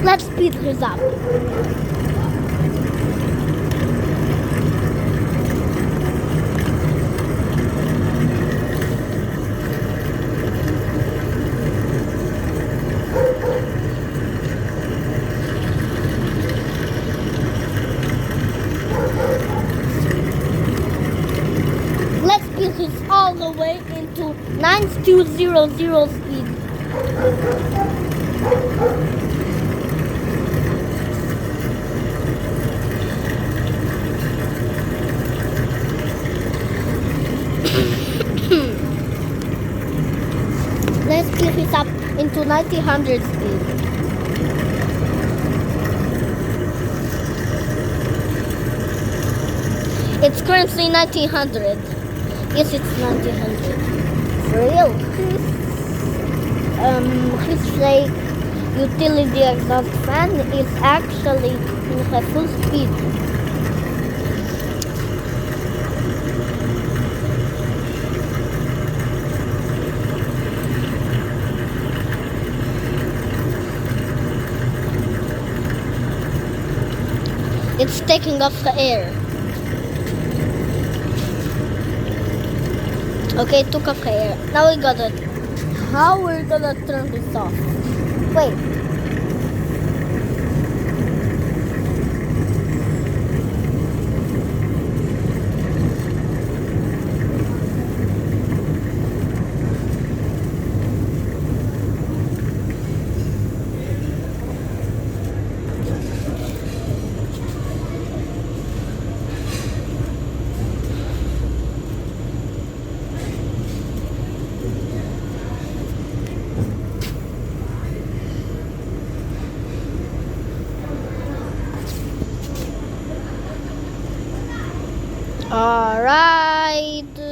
Let's speed this up. Let's speed this all the way into 9200 speed. Let's speed it up into 1900 speed. It's currently 1900. Yes, it's 1900. For real. His like utility exhaust fan is actually in a full speed. It's taking off the air. Okay, it took off the air. Now we got it. How we're gonna turn this off? Wait. Alright.